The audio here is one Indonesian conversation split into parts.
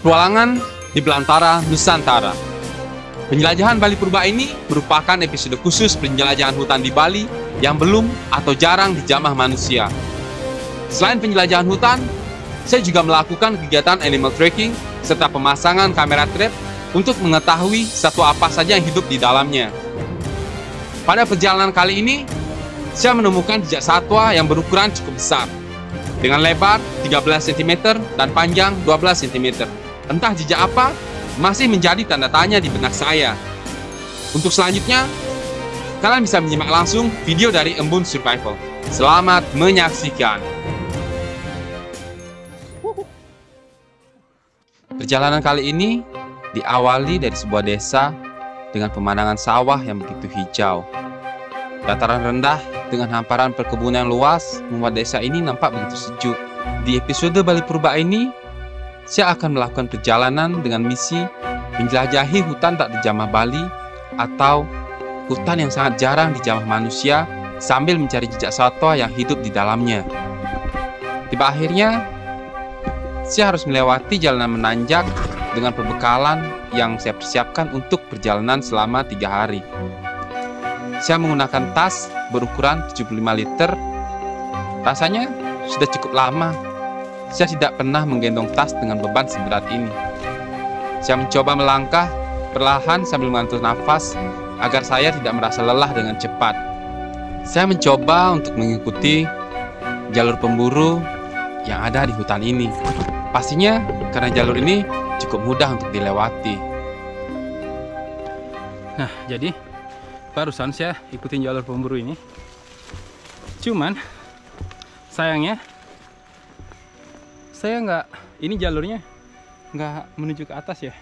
Petualangan di belantara Nusantara. Penjelajahan Bali Purba ini merupakan episode khusus penjelajahan hutan di Bali yang belum atau jarang dijamah manusia. Selain penjelajahan hutan, saya juga melakukan kegiatan animal tracking serta pemasangan kamera trap untuk mengetahui satwa apa saja yang hidup di dalamnya. Pada perjalanan kali ini, saya menemukan jejak satwa yang berukuran cukup besar, dengan lebar 13 cm dan panjang 12 cm. Entah jejak apa, masih menjadi tanda tanya di benak saya. Untuk selanjutnya, kalian bisa menyimak langsung video dari Embun Survival. Selamat menyaksikan. Perjalanan kali ini diawali dari sebuah desa dengan pemandangan sawah yang begitu hijau. Dataran rendah dengan hamparan perkebunan yang luas membuat desa ini nampak begitu sejuk. Di episode Bali Purba ini, saya akan melakukan perjalanan dengan misi menjelajahi hutan tak dijamah Bali atau hutan yang sangat jarang dijamah manusia sambil mencari jejak satwa yang hidup di dalamnya. Tiba akhirnya, saya harus melewati jalanan menanjak dengan perbekalan yang saya persiapkan untuk perjalanan selama 3 hari. Saya menggunakan tas berukuran 75 liter. Rasanya sudah cukup lama. Saya tidak pernah menggendong tas dengan beban seberat ini. Saya mencoba melangkah perlahan sambil mengatur nafas agar saya tidak merasa lelah dengan cepat. Saya mencoba untuk mengikuti jalur pemburu yang ada di hutan ini. Pastinya karena jalur ini cukup mudah untuk dilewati. Nah, jadi barusan saya ikutin jalur pemburu ini. Cuman sayangnya saya ini jalurnya nggak menuju ke atas ya.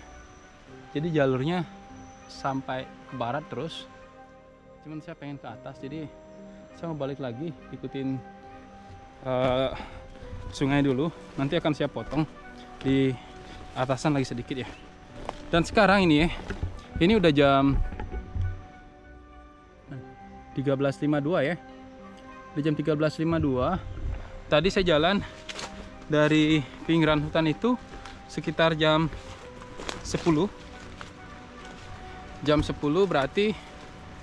Jadi jalurnya sampai ke barat terus. Cuman saya pengen ke atas, jadi saya mau balik lagi ikutin sungai dulu. Nanti akan saya potong di atasan lagi sedikit ya. Dan sekarang ini ya, ini udah jam 13.52 ya. Udah jam 13.52. Tadi saya jalan dari pinggiran hutan itu sekitar jam 10. Jam 10 berarti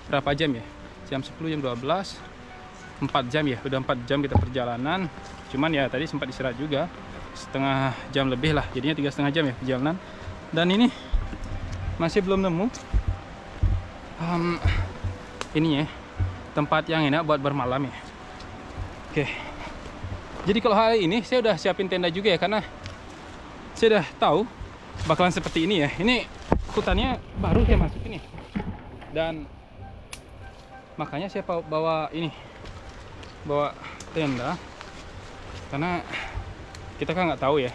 berapa jam ya? Jam 10, jam 12, 4 jam ya. Udah 4 jam kita perjalanan. Cuman ya tadi sempat istirahat juga, setengah jam lebih lah, jadinya 3,5 jam ya perjalanan. Dan ini masih belum nemu ini ya, tempat yang enak buat bermalam ya. Oke, jadi kalau hari ini saya udah siapin tenda juga ya, karena saya udah tahu bakalan seperti ini ya. Ini hutannya baru saya masuk ini, dan makanya saya bawa tenda, karena kita kan nggak tahu ya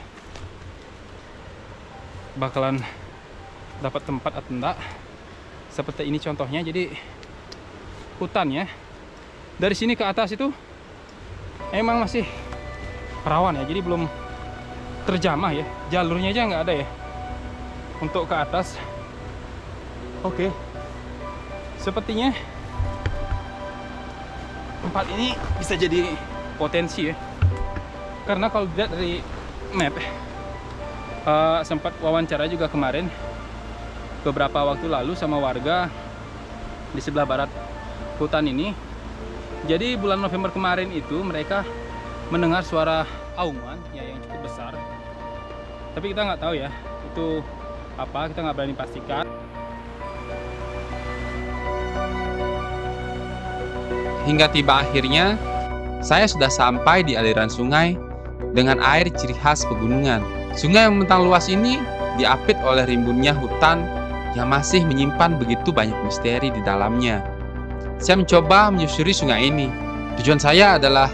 bakalan dapat tempat atau enggak. Seperti ini contohnya. Jadi hutannya dari sini ke atas itu emang masih rawan ya, jadi belum terjamah ya. Jalurnya aja nggak ada ya untuk ke atas. Oke, sepertinya tempat ini bisa jadi potensi ya, karena kalau dilihat dari map, sempat wawancara juga kemarin beberapa waktu lalu sama warga di sebelah barat hutan ini. Jadi bulan November kemarin itu mereka mendengar suara auman ya, yang cukup besar, tapi kita nggak tahu ya itu apa, kita nggak berani pastikan. Hingga tiba akhirnya, saya sudah sampai di aliran sungai dengan air ciri khas pegunungan. Sungai yang membentang luas ini diapit oleh rimbunnya hutan yang masih menyimpan begitu banyak misteri di dalamnya. Saya mencoba menyusuri sungai ini. Tujuan saya adalah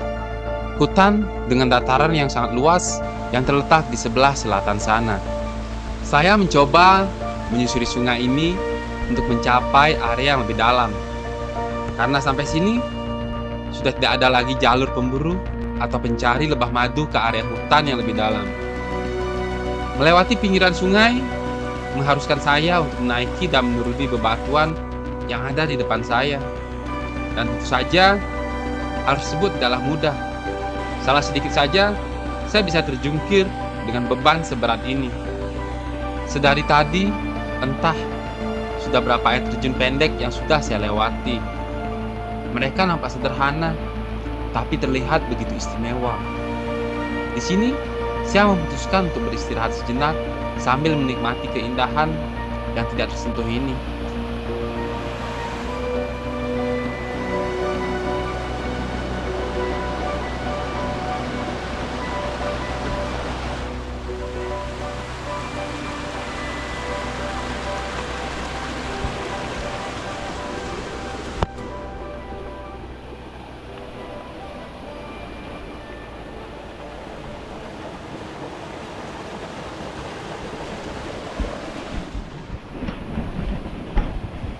hutan dengan dataran yang sangat luas yang terletak di sebelah selatan sana. Saya mencoba menyusuri sungai ini untuk mencapai area yang lebih dalam. Karena sampai sini sudah tidak ada lagi jalur pemburu atau pencari lebah madu ke area hutan yang lebih dalam. Melewati pinggiran sungai mengharuskan saya untuk menaiki dan menuruni bebatuan yang ada di depan saya. Dan tentu saja hal tersebut tidaklah mudah. Salah sedikit saja saya bisa terjungkir dengan beban seberat ini. Sedari tadi, entah sudah berapa air terjun pendek yang sudah saya lewati. Mereka nampak sederhana, tapi terlihat begitu istimewa. Di sini, saya memutuskan untuk beristirahat sejenak sambil menikmati keindahan yang tidak tersentuh ini.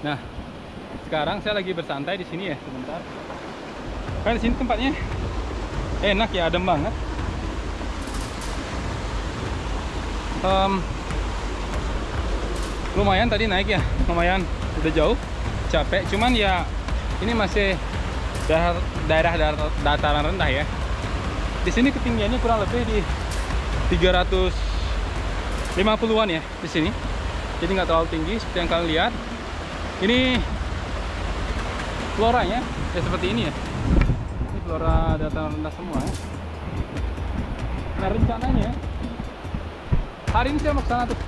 Nah, sekarang saya lagi bersantai di sini ya, sebentar. Kan di sini tempatnya enak ya, adem banget. Lumayan tadi naik ya, lumayan udah jauh, capek. Cuman ya ini masih daerah dataran rendah ya. Di sini ketinggiannya kurang lebih di 350-an ya di sini. Jadi nggak terlalu tinggi seperti yang kalian lihat. Ini floranya ya seperti ini ya. Ini flora dataran rendah semua ya. Nah, rencananya hari ini saya mau ke sana tuh,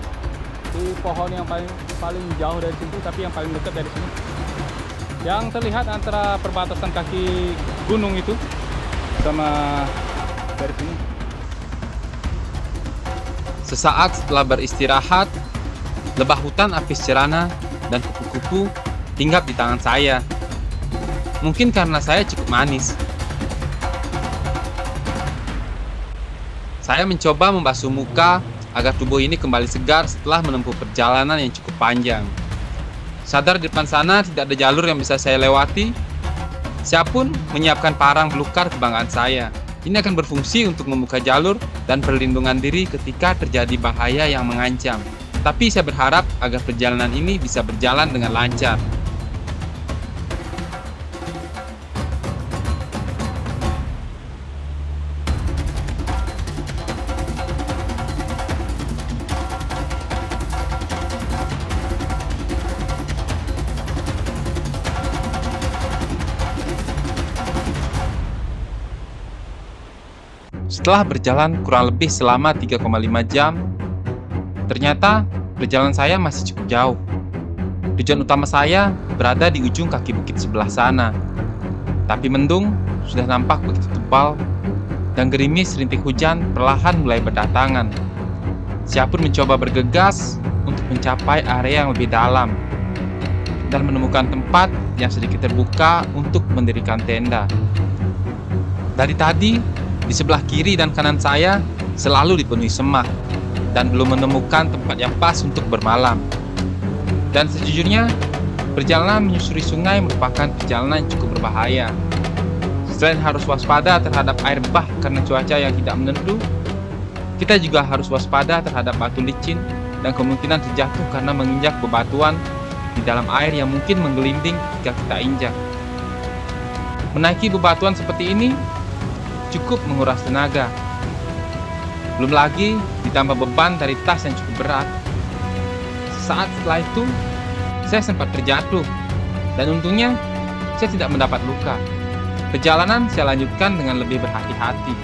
di pohon yang paling jauh dari situ, tapi yang paling dekat dari sini. Yang terlihat antara perbatasan kaki gunung itu sama dari sini. Sesaat setelah beristirahat, lebah hutan apis cerana dan kupu-kupu hinggap di tangan saya. Mungkin karena saya cukup manis. Saya mencoba membasuh muka agar tubuh ini kembali segar setelah menempuh perjalanan yang cukup panjang. Sadar di depan sana tidak ada jalur yang bisa saya lewati, saya pun menyiapkan parang belukar kebanggaan saya. Ini akan berfungsi untuk membuka jalur dan perlindungan diri ketika terjadi bahaya yang mengancam. Tapi saya berharap agar perjalanan ini bisa berjalan dengan lancar. Setelah berjalan kurang lebih selama 3,5 jam, ternyata perjalanan saya masih cukup jauh. Tujuan utama saya berada di ujung kaki bukit sebelah sana. Tapi mendung sudah nampak begitu tebal dan gerimis rintik hujan perlahan mulai berdatangan. Saya pun mencoba bergegas untuk mencapai area yang lebih dalam dan menemukan tempat yang sedikit terbuka untuk mendirikan tenda. Dari tadi, di sebelah kiri dan kanan saya selalu dipenuhi semak dan belum menemukan tempat yang pas untuk bermalam. Dan sejujurnya, perjalanan menyusuri sungai merupakan perjalanan yang cukup berbahaya. Selain harus waspada terhadap air bah karena cuaca yang tidak menentu, kita juga harus waspada terhadap batu licin dan kemungkinan terjatuh karena menginjak bebatuan di dalam air yang mungkin menggelinding jika kita injak. Menaiki bebatuan seperti ini cukup menguras tenaga. Belum lagi ditambah beban dari tas yang cukup berat. Saat setelah itu, saya sempat terjatuh dan untungnya saya tidak mendapat luka. Perjalanan saya lanjutkan dengan lebih berhati-hati.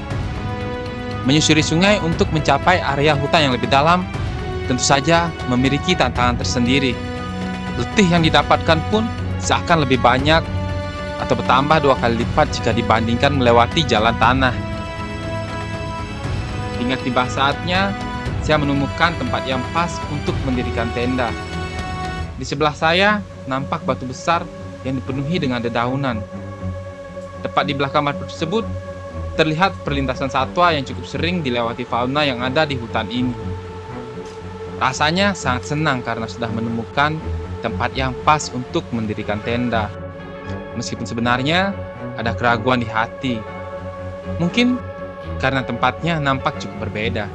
Menyusuri sungai untuk mencapai area hutan yang lebih dalam tentu saja memiliki tantangan tersendiri. Letih yang didapatkan pun seakan lebih banyak atau bertambah 2 kali lipat jika dibandingkan melewati jalan tanah. Hingga tiba saatnya, saya menemukan tempat yang pas untuk mendirikan tenda. Di sebelah saya, nampak batu besar yang dipenuhi dengan dedaunan. Tepat di belakang batu tersebut, terlihat perlintasan satwa yang cukup sering dilewati fauna yang ada di hutan ini. Rasanya sangat senang karena sudah menemukan tempat yang pas untuk mendirikan tenda. Meskipun sebenarnya ada keraguan di hati. Mungkin karena tempatnya nampak cukup berbeda.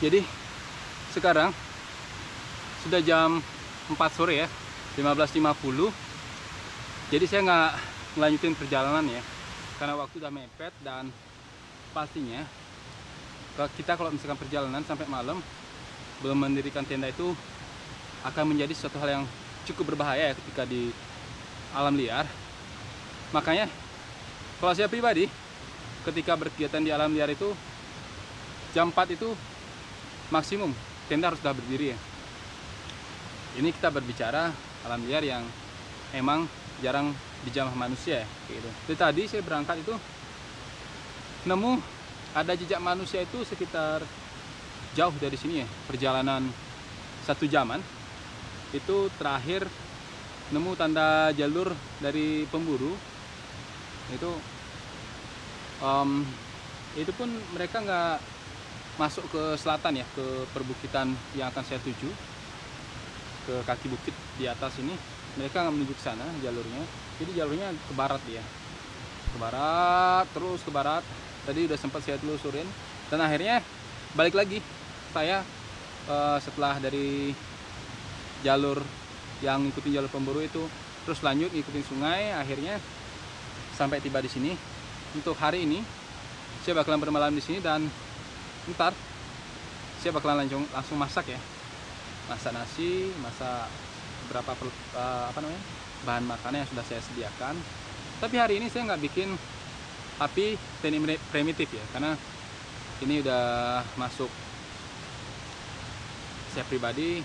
Jadi sekarang sudah jam 4 sore ya, 15.50. Jadi saya nggak melanjutin perjalanan ya, karena waktu udah mepet. Dan pastinya kita kalau misalkan perjalanan sampai malam belum mendirikan tenda itu akan menjadi suatu hal yang cukup berbahaya ya ketika di alam liar. Makanya kalau saya pribadi ketika berkegiatan di alam liar itu jam 4 itu maksimum tenda harus sudah berdiri ya. Ini kita berbicara alam liar yang emang jarang dijamah manusia ya, kayak gitu. Jadi tadi saya berangkat itu nemu ada jejak manusia itu sekitar jauh dari sini ya, perjalanan 1 jaman. Itu terakhir nemu tanda jalur dari pemburu. Itu pun mereka nggak masuk ke selatan ya, ke perbukitan yang akan saya tuju, ke kaki bukit di atas ini. Mereka nggak menuju ke sana jalurnya. Jadi jalurnya ke barat dia, ke barat, terus ke barat. Tadi udah sempat saya telusurin, dan akhirnya balik lagi saya setelah dari jalur yang ngikutin jalur pemburu itu, terus lanjut ngikutin sungai. Akhirnya sampai tiba di sini. Untuk hari ini saya bakalan bermalam di sini, dan ntar saya bakalan langsung masak ya, masak nasi, masak beberapa bahan makanan yang sudah saya sediakan. Tapi hari ini saya nggak bikin api teknik primitif ya, karena ini udah masuk saya pribadi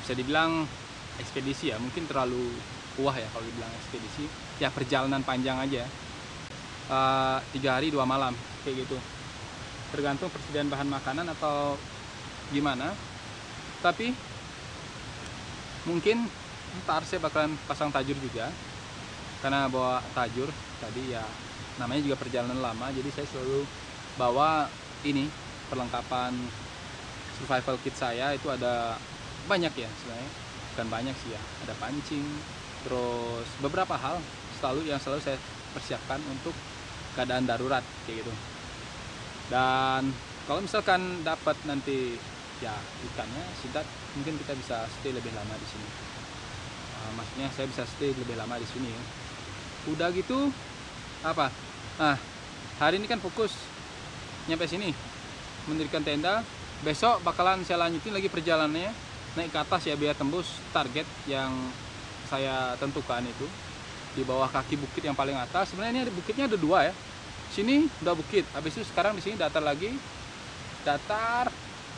bisa dibilang ekspedisi ya. Mungkin terlalu wah ya kalau dibilang ekspedisi ya, perjalanan panjang aja, 3 hari 2 malam kayak gitu, tergantung persediaan bahan makanan atau gimana. Tapi mungkin ntar saya bakalan pasang tajur juga, karena bawa tajur tadi ya, namanya juga perjalanan lama. Jadi saya selalu bawa ini perlengkapan survival kit saya. Itu ada banyak ya sebenarnya, bukan banyak sih ya, ada pancing, terus beberapa hal yang selalu saya persiapkan untuk keadaan darurat kayak gitu. Dan kalau misalkan dapat nanti ya ikannya sidat, mungkin kita bisa stay lebih lama di sini. Maksudnya saya bisa stay lebih lama di sini ya. Udah gitu apa? Hari ini kan fokus nyampe sini mendirikan tenda. Besok bakalan saya lanjutin lagi perjalanannya naik ke atas ya, biar tembus target yang saya tentukan itu di bawah kaki bukit yang paling atas. Sebenarnya ini bukitnya ada 2 ya. Sini udah bukit, habis itu sekarang di sini datar lagi,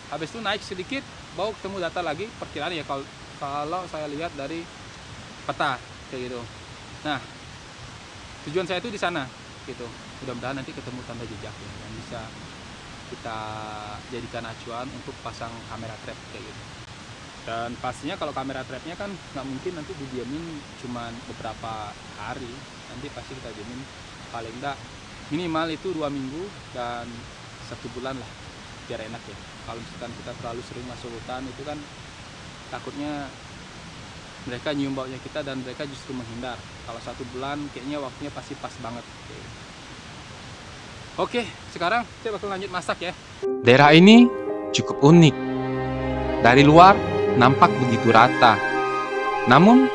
habis itu naik sedikit, baru ketemu datar lagi. Perkiraan ya kalau saya lihat dari peta kayak gitu. Nah, tujuan saya itu di sana gitu. Mudah-mudahan nanti ketemu tanda jejak ya, yang bisa kita jadikan acuan untuk pasang kamera trap kayak gitu. Dan pastinya kalau kamera trapnya kan nggak mungkin nanti didiamin cuman beberapa hari, nanti pasti kita diamin paling enggak minimal itu 2 minggu dan 1 bulan lah, biar enak ya. Kalau misalkan kita terlalu sering masuk hutan itu kan takutnya mereka nyium baunya kita dan mereka justru menghindar. Kalau 1 bulan kayaknya waktunya pasti pas banget. Oke, sekarang saya bakal lanjut masak ya. Daerah ini cukup unik. Dari luar nampak begitu rata. Namun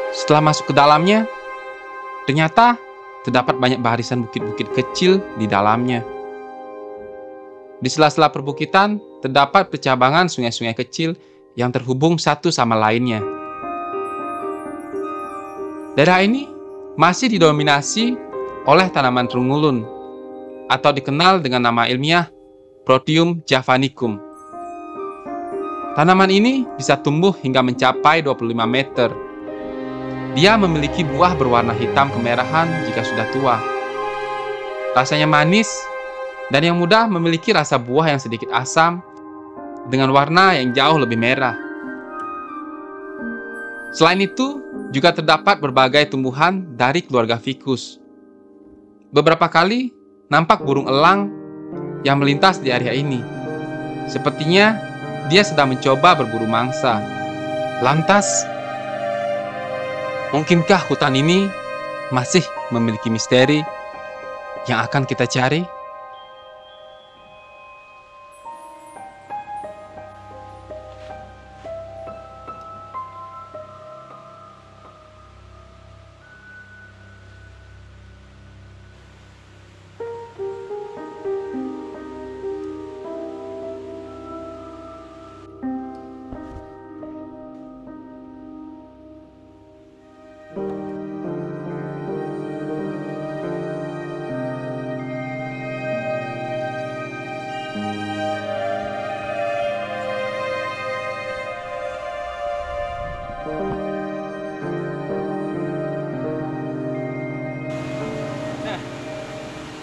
setelah masuk ke dalamnya, ternyata terdapat banyak barisan bukit-bukit kecil di dalamnya. Di sela-sela perbukitan terdapat percabangan sungai-sungai kecil yang terhubung satu sama lainnya. Daerah ini masih didominasi oleh tanaman trungulun atau dikenal dengan nama ilmiah Proteum javanicum. Tanaman ini bisa tumbuh hingga mencapai 25 meter. Dia memiliki buah berwarna hitam kemerahan jika sudah tua. Rasanya manis, dan yang muda memiliki rasa buah yang sedikit asam dengan warna yang jauh lebih merah. Selain itu, juga terdapat berbagai tumbuhan dari keluarga ficus. Beberapa kali nampak burung elang yang melintas di area ini. Sepertinya dia sedang mencoba berburu mangsa. Lantas, mungkinkah hutan ini masih memiliki misteri yang akan kita cari?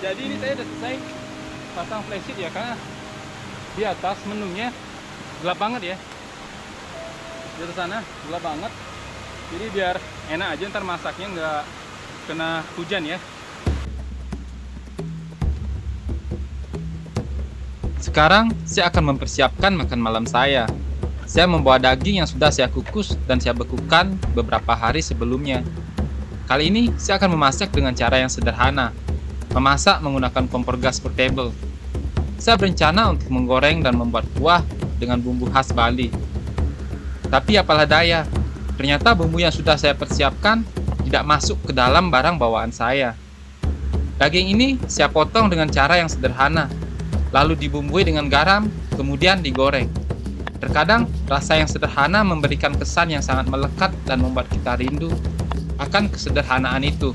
Jadi ini saya udah selesai pasang flashlight ya, karena di atas menunya gelap banget ya. Di atas sana gelap banget. Jadi biar enak aja ntar masaknya nggak kena hujan ya. Sekarang saya akan mempersiapkan makan malam saya. Saya membawa daging yang sudah saya kukus dan saya bekukan beberapa hari sebelumnya. Kali ini saya akan memasak dengan cara yang sederhana. Memasak menggunakan kompor gas portable. Saya berencana untuk menggoreng dan membuat kuah dengan bumbu khas Bali. Tapi apalah daya, ternyata bumbu yang sudah saya persiapkan tidak masuk ke dalam barang bawaan saya. Daging ini saya potong dengan cara yang sederhana, lalu dibumbui dengan garam, kemudian digoreng. Terkadang rasa yang sederhana memberikan kesan yang sangat melekat dan membuat kita rindu akan kesederhanaan itu.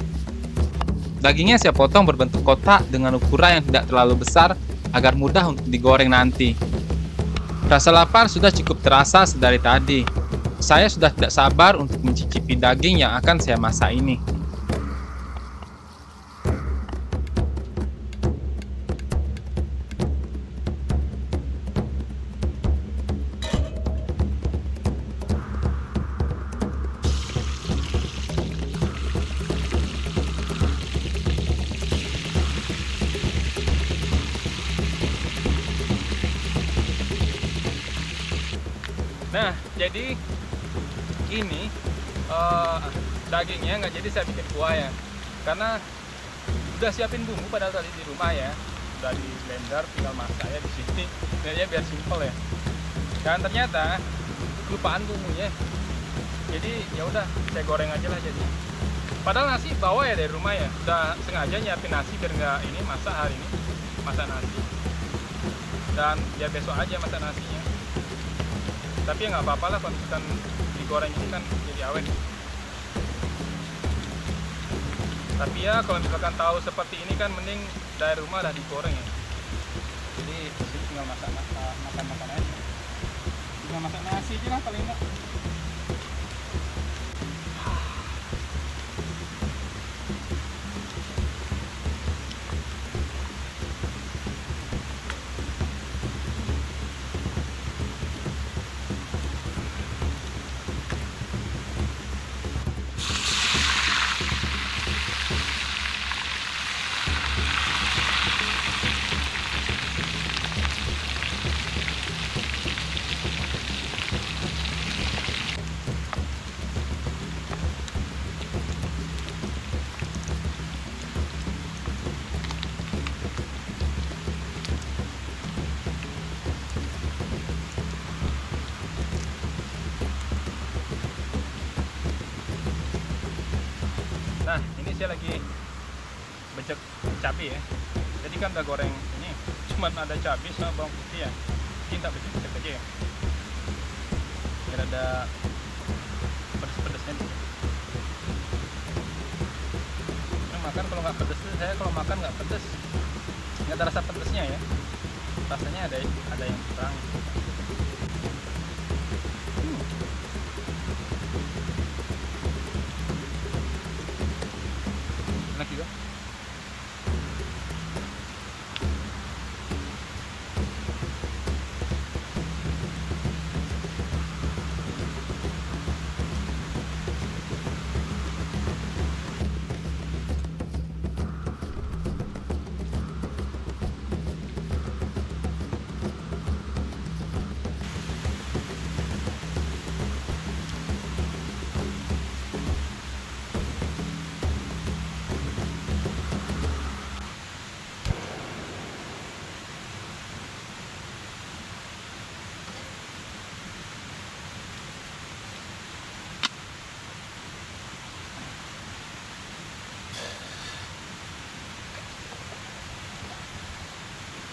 Dagingnya saya potong berbentuk kotak dengan ukuran yang tidak terlalu besar agar mudah untuk digoreng nanti. Rasa lapar sudah cukup terasa sedari tadi. Saya sudah tidak sabar untuk mencicipi daging yang akan saya masak ini. Nah, jadi ini dagingnya nggak jadi saya bikin kuah ya, karena udah siapin bumbu padahal tadi di rumah ya, udah di blender, tinggal masak ya di sini, biar simpel ya. Dan ternyata kelupaan bumbunya, jadi ya udah saya goreng aja lah jadi. Padahal nasi bawa ya dari rumah ya, udah sengaja nyiapin nasi biar nggak ini masak hari ini, masak nasi, dan biar besok aja masak nasinya. Tapi ya nggak apa-apa lah kalau misalkan digoreng ini kan jadi awet. Tapi ya kalau misalkan tahu seperti ini kan mending dari rumah lah digoreng ya. Jadi disini tinggal makan aja. Tinggal masak nasi aja lah paling enggak. Nah, ini saya lagi becek cabai ya. Jadi kan udah goreng ini, cuman ada cabai sama bawang putih ya. Kita becek-becek aja ya. Biar ada pedes-pedesnya. Nah, makan kalau nggak pedes, saya kalau makan nggak pedes, nggak ada rasa pedesnya ya. Rasanya ada yang kurang. Enak juga.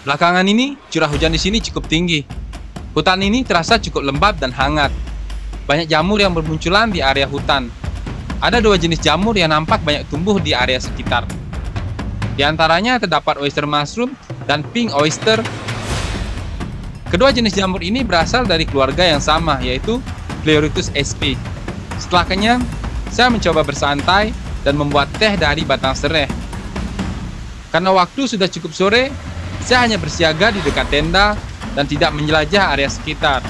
Belakangan ini, curah hujan di sini cukup tinggi. Hutan ini terasa cukup lembab dan hangat. Banyak jamur yang bermunculan di area hutan. Ada dua jenis jamur yang nampak banyak tumbuh di area sekitar. Di antaranya terdapat oyster mushroom dan pink oyster. Kedua jenis jamur ini berasal dari keluarga yang sama, yaitu Pleurotus sp. Setelah kenyang, saya mencoba bersantai dan membuat teh dari batang serai. Karena waktu sudah cukup sore, saya hanya bersiaga di dekat tenda dan tidak menjelajah area sekitar.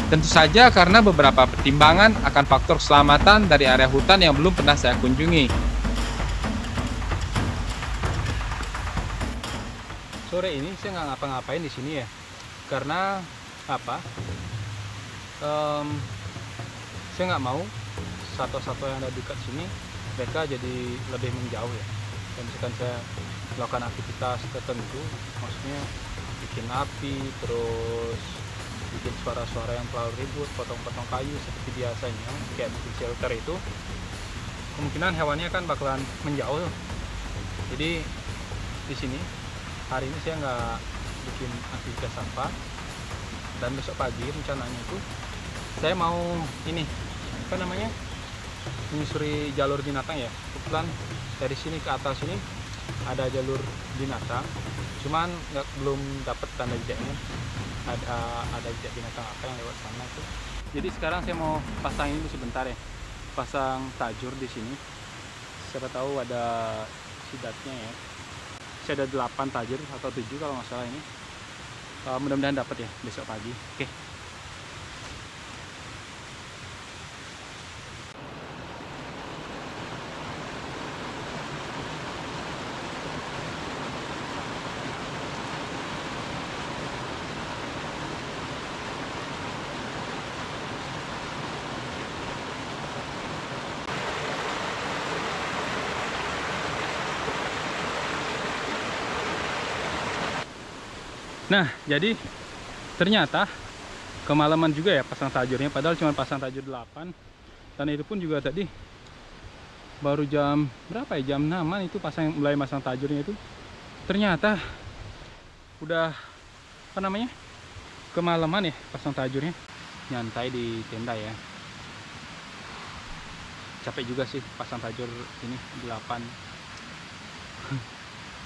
Tentu saja karena beberapa pertimbangan akan faktor keselamatan dari area hutan yang belum pernah saya kunjungi. Sore ini saya nggak ngapa-ngapain di sini ya, karena apa? Saya nggak mau satwa-satwa yang ada dekat sini mereka jadi lebih menjauh ya. Dan misalkan saya melakukan aktivitas tertentu, maksudnya bikin api, terus bikin suara-suara yang terlalu ribut, potong-potong kayu seperti biasanya, kayak bikin shelter itu, kemungkinan hewannya kan bakalan menjauh. Jadi di sini hari ini saya nggak bikin aktivitas apa, dan besok pagi rencananya itu saya mau ini apa namanya, menyusuri jalur binatang ya. Kebetulan dari sini ke atas ini ada jalur binatang, cuman belum dapat tanda jejaknya, ada jejak binatang apa yang lewat sana tuh. Jadi sekarang saya mau pasang ini sebentar ya, pasang tajur di sini. Siapa tahu ada sidatnya ya. Saya ada 8 tajur atau 7 kalau nggak salah ini. Mudah-mudahan dapat ya besok pagi. Oke. Nah, jadi ternyata kemalaman juga ya pasang tajurnya, padahal cuma pasang tajur 8. Dan itu pun juga tadi baru jam berapa ya, jam 6-an itu mulai masang tajurnya itu. Ternyata udah apa namanya, kemalaman ya pasang tajurnya. Nyantai di tenda ya. Capek juga sih pasang tajur ini 8.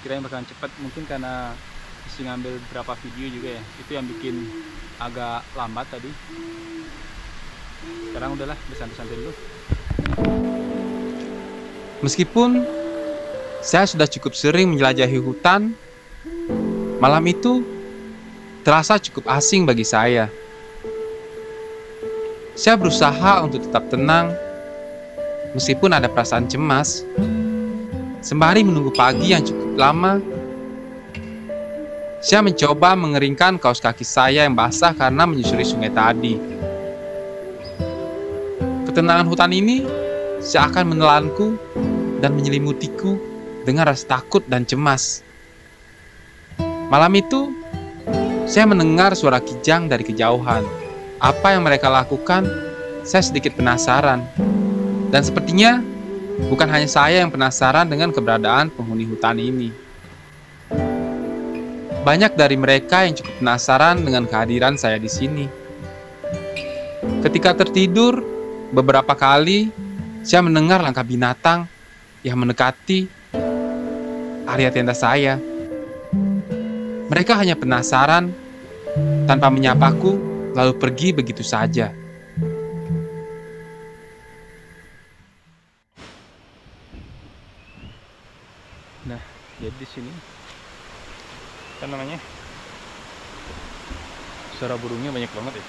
Kirain bakalan cepat, mungkin karena isi ngambil beberapa video juga ya, itu yang bikin agak lambat tadi. Sekarang udahlah, bersantai-santai dulu. Meskipun saya sudah cukup sering menjelajahi hutan, malam itu terasa cukup asing bagi saya. Saya berusaha untuk tetap tenang, meskipun ada perasaan cemas. Sembari menunggu pagi yang cukup lama, saya mencoba mengeringkan kaos kaki saya yang basah karena menyusuri sungai tadi. Ketenangan hutan ini seakan menelanku dan menyelimutiku dengan rasa takut dan cemas. Malam itu, saya mendengar suara kijang dari kejauhan. Apa yang mereka lakukan, saya sedikit penasaran. Dan sepertinya, bukan hanya saya yang penasaran dengan keberadaan penghuni hutan ini. Banyak dari mereka yang cukup penasaran dengan kehadiran saya di sini. Ketika tertidur, beberapa kali saya mendengar langkah binatang yang mendekati area tenda saya. Mereka hanya penasaran tanpa menyapaku, lalu pergi begitu saja. Nah, jadi di sini apa namanya, suara burungnya banyak banget ya.